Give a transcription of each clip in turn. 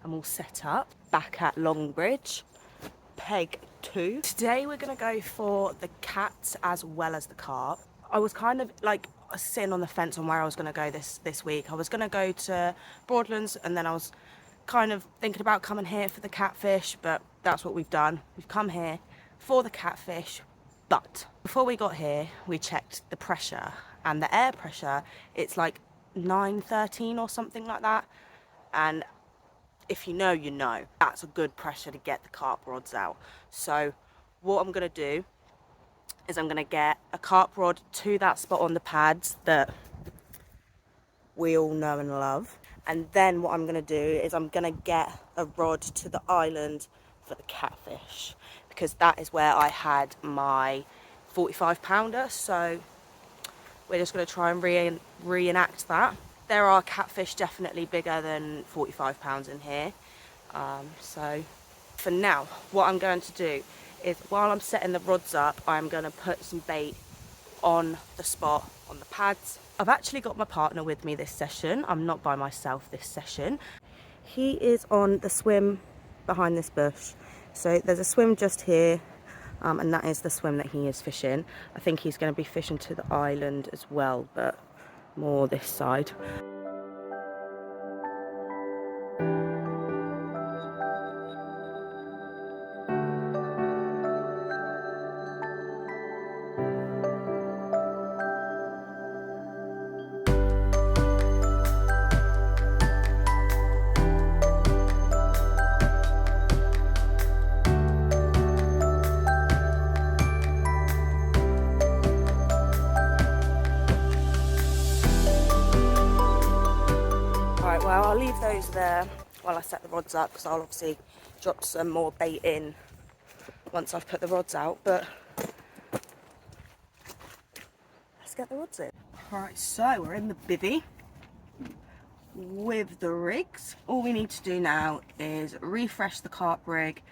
I'm all set up back at Longbridge, peg 2. Today we're going to go for the cats as well as the carp. I was kind of like sitting on the fence on where I was going to go this week. I was going to go to Broadlands, and then I was kind of thinking about coming here for the catfish, but that's what we've done. We've come here for the catfish, but before we got here we checked the pressure, and the air pressure, it's like 913 or something like that, and if you know, you know. That's a good pressure to get the carp rods out. So what I'm going to do is I'm going to get a carp rod to that spot on the pads that we all know and love. And then what I'm going to do is I'm going to get a rod to the island for the catfish, because that is where I had my 45 pounder. So we're just going to try and reenact that. There are catfish definitely bigger than 45 pounds in here. So for now, what I'm going to do is, while I'm setting the rods up, I'm going to put some bait on the spot on the pads. I've actually got my partner with me this session. I'm not by myself this session. He is on the swim behind this bush. So there's a swim just here, and that is the swim that he is fishing. I think he's going to be fishing to the island as well, but more this side. Well, I'll leave those there while I set the rods up, because I'll obviously drop some more bait in once I've put the rods out, but let's get the rods in. Alright, so we're in the bivvy with the rigs. All we need to do now is refresh the carp rig,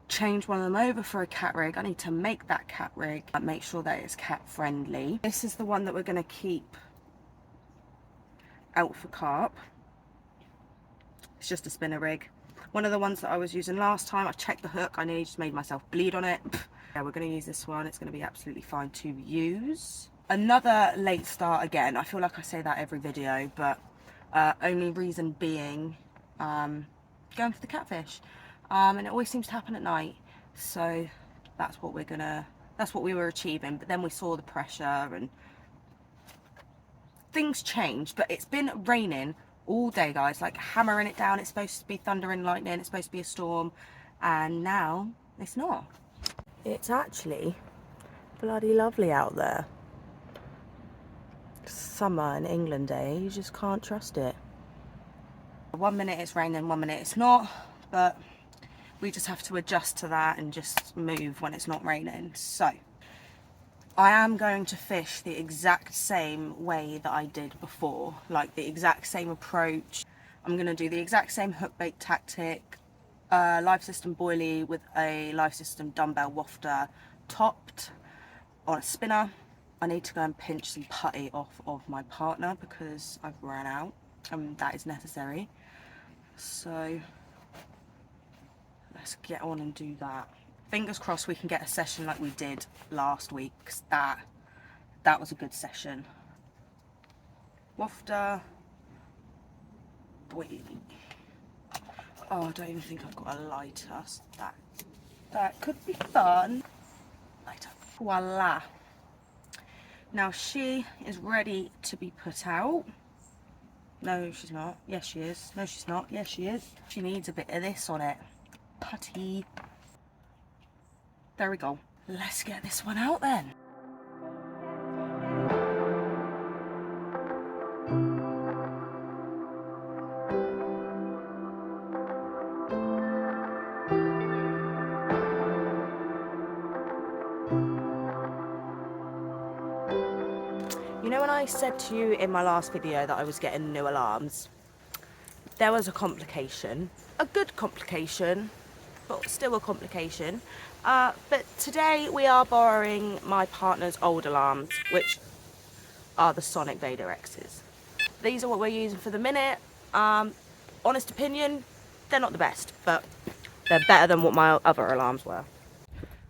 change one of them over for a cat rig. I need to make that cat rig and make sure that it's cat friendly. This is the one that we're going to keep out for carp. It's just a spinner rig. One of the ones that I was using last time, I checked the hook, I nearly just made myself bleed on it. Yeah, we're going to use this one. It's going to be absolutely fine to use. Another late start again. I feel like I say that every video, but only reason being going for the catfish. And it always seems to happen at night. So that's what we were achieving. But then we saw the pressure and things changed. But it's been raining all day, guys, like hammering it down. It's supposed to be thunder and lightning, it's supposed to be a storm, and now it's not. It's actually bloody lovely out there. Summer in England, you just can't trust it. 1 minute it's raining, 1 minute it's not, but we just have to adjust to that and just move when it's not raining. So I am going to fish the exact same way that I did before, like the exact same approach. I'm going to do the exact same hook bait tactic, live system boilie with a live system dumbbell wafter topped on a spinner. I need to go and pinch some putty off of my partner because I've run out, and that is necessary. So let's get on and do that. Fingers crossed we can get a session like we did last week, because that was a good session. Wafter. Boy. Oh, I don't even think I've got a lighter. That could be fun. Lighter. Voila. Now she is ready to be put out. No, she's not. Yes, she is. No, she's not. Yes, she is. She needs a bit of this on it. Putty. There we go. Let's get this one out then. You know when I said to you in my last video that I was getting new alarms? There was a complication. A good complication, but still a complication. But today we are borrowing my partner's old alarms, which are the Sonic Vader X's. These are what we're using for the minute. Honest opinion, they're not the best, but they're better than what my other alarms were.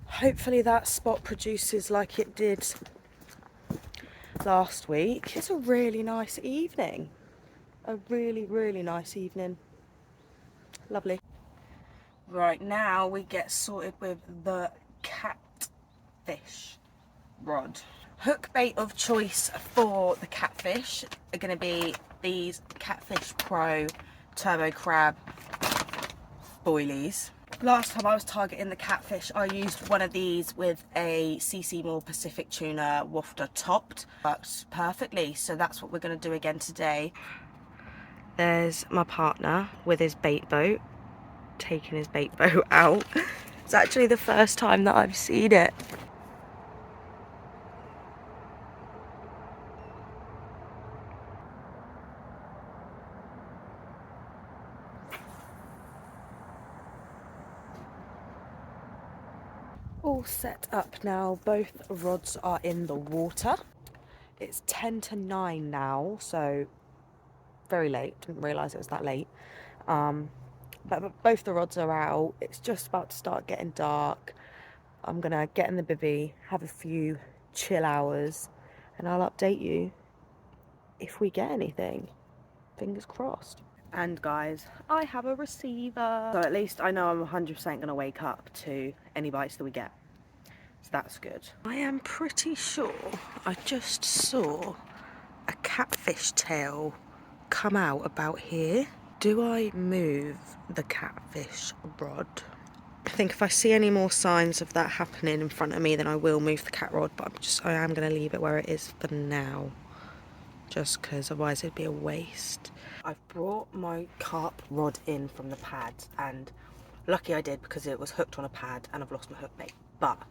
Hopefully that spot produces like it did last week. It's a really nice evening. A really, really nice evening. Lovely. Right, now we get sorted with the catfish rod. Hook bait of choice for the catfish are going to be these Catfish Pro Turbo Crab boilies. Last time I was targeting the catfish, I used one of these with a CC Moore Pacific Tuna wafter topped. Worked perfectly, so that's what we're going to do again today. There's my partner with his bait boat, taking his bait boat out. It's actually the first time that I've seen it. All set up now, both rods are in the water. It's 10 to 9 now, so very late, didn't realise it was that late. But both the rods are out, it's just about to start getting dark. I'm gonna get in the bivvy, have a few chill hours, and I'll update you if we get anything. Fingers crossed. And guys, I have a receiver. So at least I know I'm 100% gonna wake up to any bites that we get. So that's good. I am pretty sure I just saw a catfish tail come out about here. Do I move the catfish rod? I think if I see any more signs of that happening in front of me, then I will move the cat rod, but I am going to leave it where it is for now, just because otherwise it'd be a waste. I've brought my carp rod in from the pad, and lucky I did because it was hooked on a pad and I've lost my hook bait. But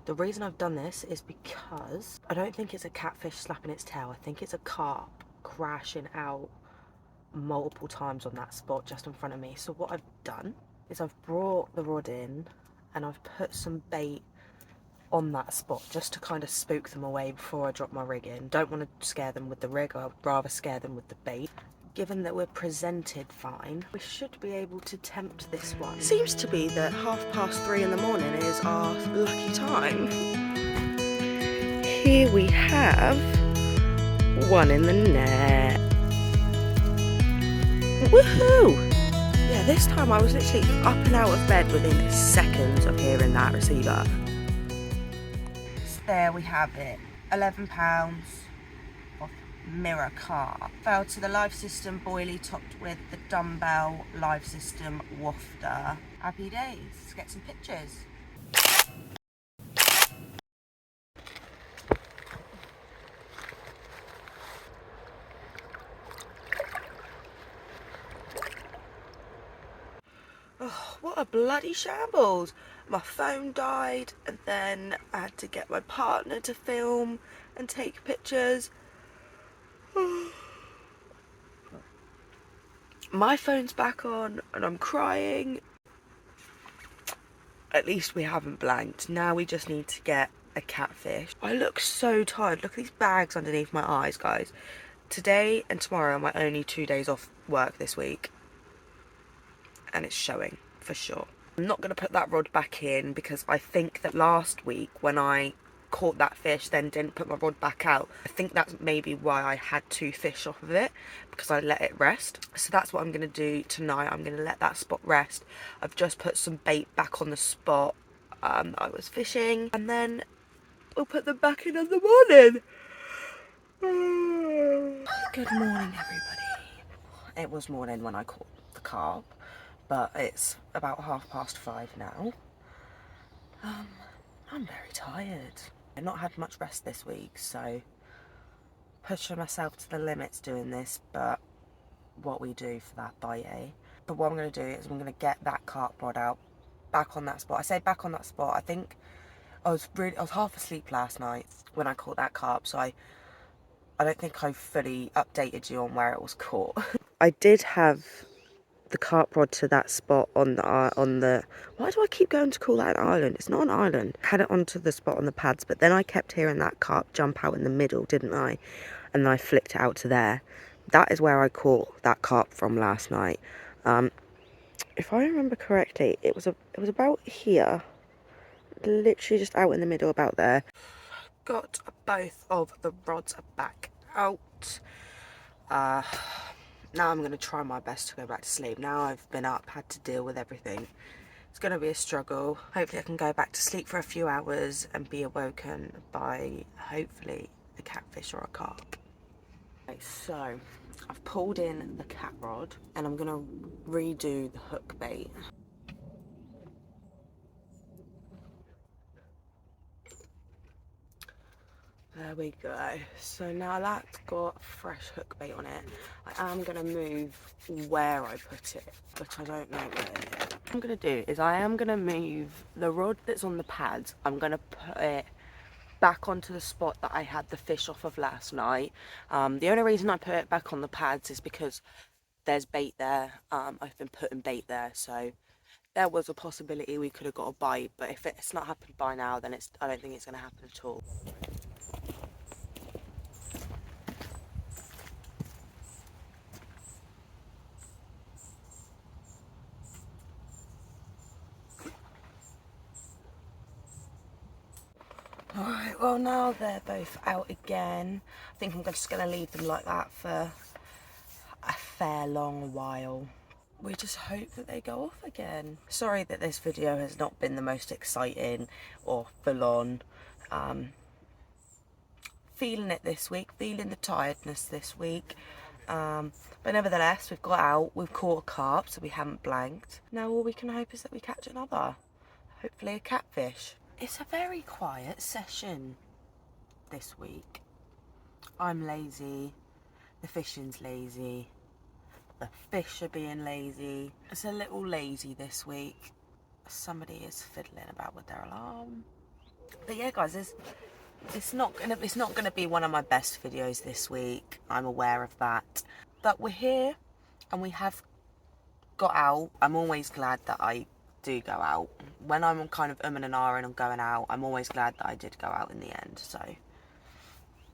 the reason I've done this is because I don't think it's a catfish slapping its tail. I think it's a carp crashing out multiple times on that spot just in front of me. So what I've done is I've brought the rod in and I've put some bait on that spot just to kind of spook them away before I drop my rig in. Don't want to scare them with the rig, I'd rather scare them with the bait. Given that we're presented fine, we should be able to tempt this one. Seems to be that 3:30 in the morning is our lucky time. Here we have one in the net. Woohoo! Yeah, this time I was literally up and out of bed within seconds of hearing that receiver. So there we have it, £11 of mirror carp. Fell to the live system boilie topped with the dumbbell live system wafter. Happy days, let's get some pictures. Oh, what a bloody shambles. My phone died and then I had to get my partner to film and take pictures. My phone's back on and I'm crying. At least we haven't blanked. Now we just need to get a catfish. I look so tired. Look at these bags underneath my eyes, guys. Today and tomorrow are my only 2 days off work this week. And it's showing for sure. I'm not going to put that rod back in because I think that last week when I caught that fish then didn't put my rod back out, I think that's maybe why I had 2 fish off of it, because I let it rest. So that's what I'm going to do tonight. I'm going to let that spot rest. I've just put some bait back on the spot I was fishing, and then we'll put them back in the morning. Good morning, everybody. It was morning when I caught the carp, but it's about 5:30 now. I'm very tired. I've not had much rest this week, so pushing myself to the limits doing this, but what we do for that bite, eh? But what I'm going to do is I'm going to get that carp rod out, back on that spot. I say back on that spot, I think I was half asleep last night when I caught that carp, so I don't think I fully updated you on where it was caught. I did have the carp rod to that spot on the why do I keep going to call that an island? It's not an island. Had it onto the spot on the pads, but then I kept hearing that carp jump out in the middle, didn't I? And then I flicked it out to there. That is where I caught that carp from last night. if I remember correctly, it was about here, literally just out in the middle, about there. Got both of the rods back out. Now I'm going to try my best to go back to sleep. Now I've been up, had to deal with everything. It's going to be a struggle. Hopefully I can go back to sleep for a few hours and be awoken by, hopefully, a catfish or a carp. Okay, so I've pulled in the cat rod and I'm going to redo the hook bait. There we go. So now that's got fresh hook bait on it. I am going to move where I put it, which I don't know where. What I'm going to do is I am going to move the rod that's on the pads. I'm going to put it back onto the spot that I had the fish off of last night. The only reason I put it back on the pads is because there's bait there. I've been putting bait there, so there was a possibility we could have got a bite, but if it's not happened by now, then I don't think it's going to happen at all. Alright, well now they're both out again. I think I'm just going to leave them like that for a fair long while. We just hope that they go off again. Sorry that this video has not been the most exciting or full on. Feeling it this week, feeling the tiredness this week. But nevertheless, we've got out, we've caught a carp, so we haven't blanked. Now all we can hope is that we catch another. Hopefully a catfish. It's a very quiet session this week. I'm lazy, the fishing's lazy, the fish are being lazy. It's a little lazy this week. Somebody is fiddling about with their alarm. But yeah guys, it's not gonna be one of my best videos this week. I'm aware of that. But we're here and we have got out. I'm always glad that I do go out. When I'm kind of and ahhing on going out, I'm always glad that I did go out in the end, so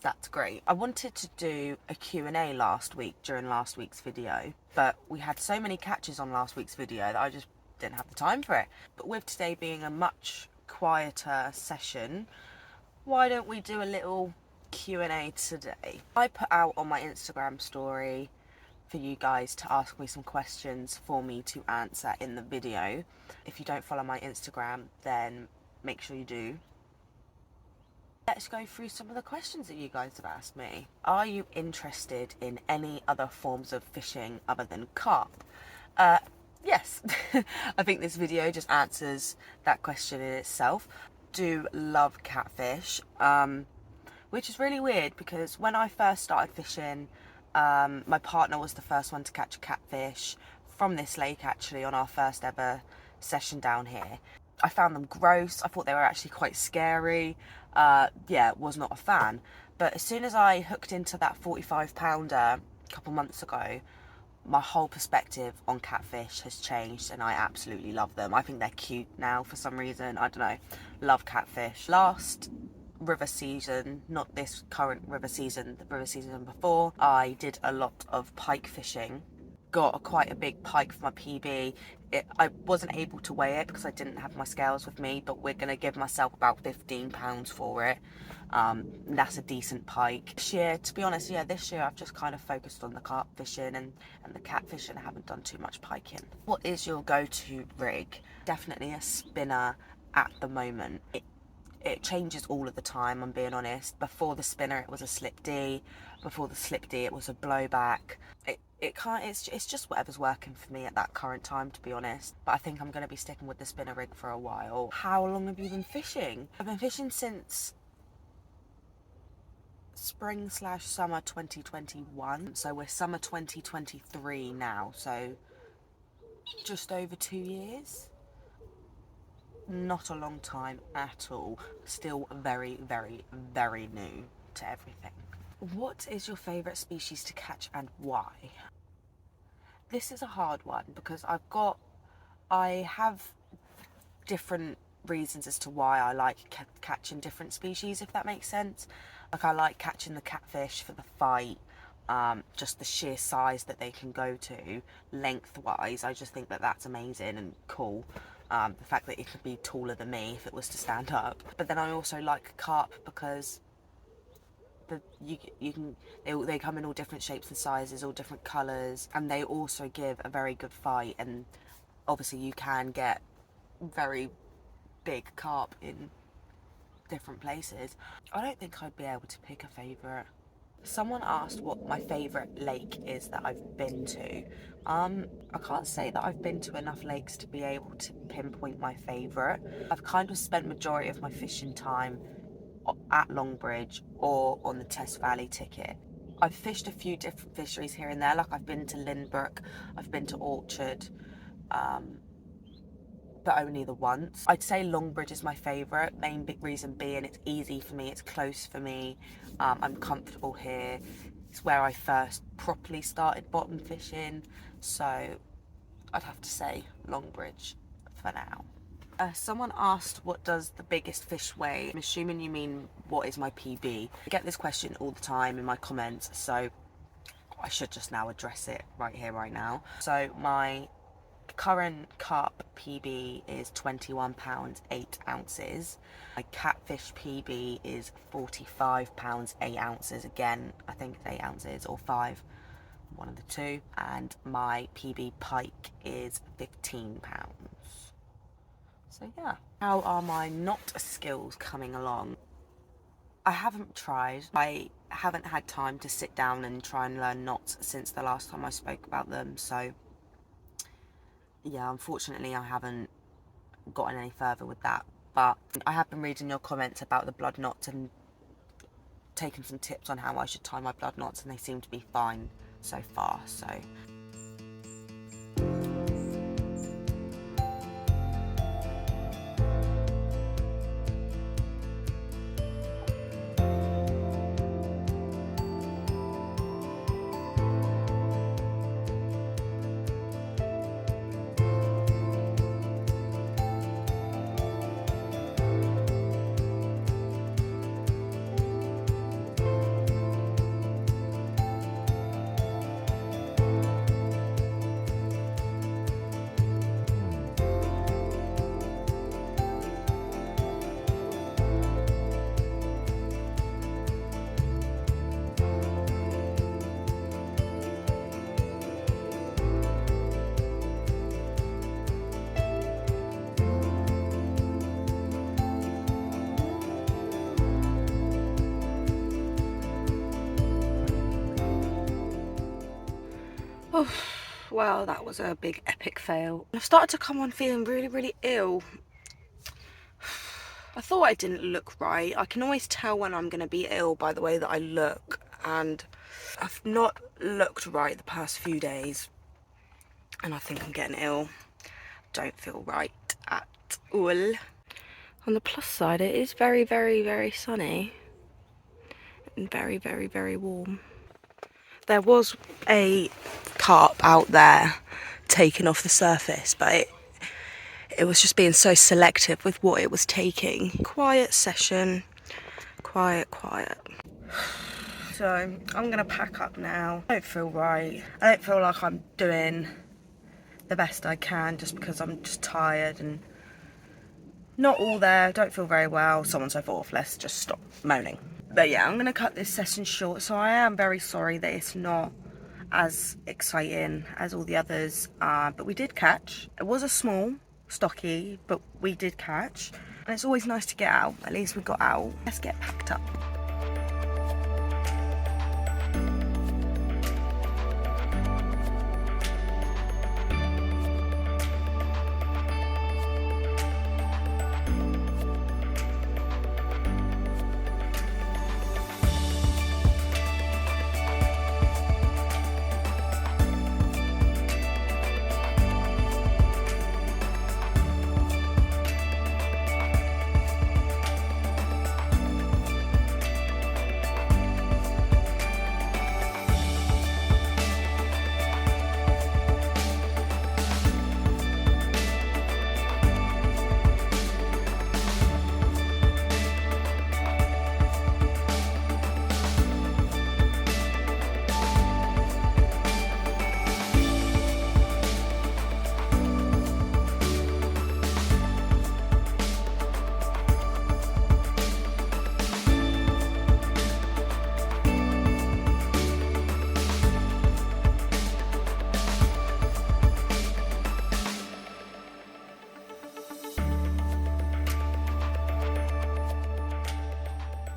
that's great. I wanted to do a Q&A last week during last week's video, but we had so many catches on last week's video that I just didn't have the time for it. But with today being a much quieter session, why don't we do a little Q&A today? I put out on my Instagram story for you guys to ask me some questions for me to answer in the video. If you don't follow my Instagram, then make sure you do. Let's go through some of the questions that you guys have asked me. Are you interested in any other forms of fishing other than carp? Yes. I think this video just answers that question in itself. Do love catfish, which is really weird because when I first started fishing, my partner was the first one to catch a catfish from this lake, actually, on our first ever session down here. I found them gross. I thought they were actually quite scary. Yeah, was not a fan. But as soon as I hooked into that 45-pounder a couple months ago, my whole perspective on catfish has changed and I absolutely love them. I think they're cute now for some reason. I don't know. Love catfish. Last river season, not this current river season, the river season before, I did a lot of pike fishing. Got quite a big pike for my PB. I wasn't able to weigh it because I didn't have my scales with me, but we're going to give myself about 15 pounds for it. That's a decent pike. This year, to be honest, yeah, this year I've just kind of focused on the carp fishing and the cat fishing. I haven't done too much piking. What is your go-to rig? Definitely a spinner at the moment. It changes all of the time, I'm being honest. Before the spinner it was a slip D, before the slip D it was a blowback. It's just whatever's working for me at that current time, to be honest. But I think I'm going to be sticking with the spinner rig for a while. How long have you been fishing? I've been fishing since spring/summer 2021, so we're summer 2023 now, so just over 2 years. Not a long time at all. Still very, very, very new to everything. What is your favourite species to catch and why? This is a hard one because I have different reasons as to why I like catching different species, if that makes sense. Like, I like catching the catfish for the fight, just the sheer size that they can go to lengthwise. I just think that that's amazing and cool. The fact that it could be taller than me if it was to stand up. But then I also like carp because they come in all different shapes and sizes, all different colours, and they also give a very good fight. And obviously you can get very big carp in different places. I don't think I'd be able to pick a favourite. Someone asked what my favourite lake is that I've been to. I can't say that I've been to enough lakes to be able to pinpoint my favourite. I've kind of spent majority of my fishing time at Longbridge or on the Test Valley ticket. I've fished a few different fisheries here and there, like I've been to Lynbrook, I've been to Orchard, but only the once. I'd say Longbridge is my favourite, main big reason being it's easy for me, it's close for me, I'm comfortable here. It's where I first properly started bottom fishing, so I'd have to say Longbridge for now. Someone asked what does the biggest fish weigh. I'm assuming you mean what is my PB. I get this question all the time in my comments, so I should just now address it right here, right now. So my current carp PB is £21 8 ounces. My catfish PB is £45 8 ounces. Again, I think it's 8 ounces or 5, one of the two. And my PB pike is £15. So yeah, how are my knot skills coming along? I haven't tried. I haven't had time to sit down and try and learn knots since the last time I spoke about them. So yeah, unfortunately I haven't gotten any further with that. But I have been reading your comments about the blood knots and taking some tips on how I should tie my blood knots, and they seem to be fine so far. So oh, well, that was a big epic fail. I've started to come on feeling really, really ill. I thought I didn't look right. I can always tell when I'm going to be ill by the way that I look, and I've not looked right the past few days, and I think I'm getting ill. Don't feel right at all. On the plus side, it is very, very, very sunny and very, very, very warm. There was a carp out there taking off the surface, but it was just being so selective with what it was taking. Quiet session, quiet. So I'm gonna pack up now. I don't feel right. I don't feel like I'm doing the best I can, just because I'm just tired and not all there. Don't feel very well, so on and so forth. Let's just stop moaning. But yeah, I'm going to cut this session short, so I am very sorry that it's not as exciting as all the others, but we did catch. It was a small, stocky, but we did catch, and it's always nice to get out. At least we got out. Let's get packed up.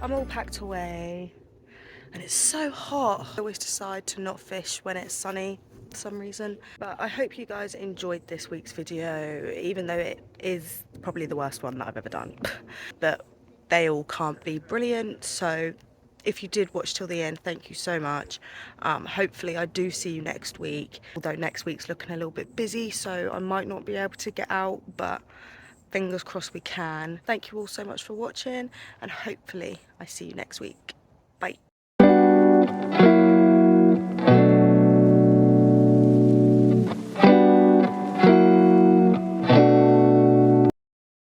I'm all packed away and it's so hot. I always decide to not fish when it's sunny for some reason. But I hope you guys enjoyed this week's video, even though it is probably the worst one that I've ever done. But they all can't be brilliant, so if you did watch till the end, thank you so much. Hopefully I do see you next week, although next week's looking a little bit busy, so I might not be able to get out, but fingers crossed we can. Thank you all so much for watching, and hopefully I see you next week. Bye.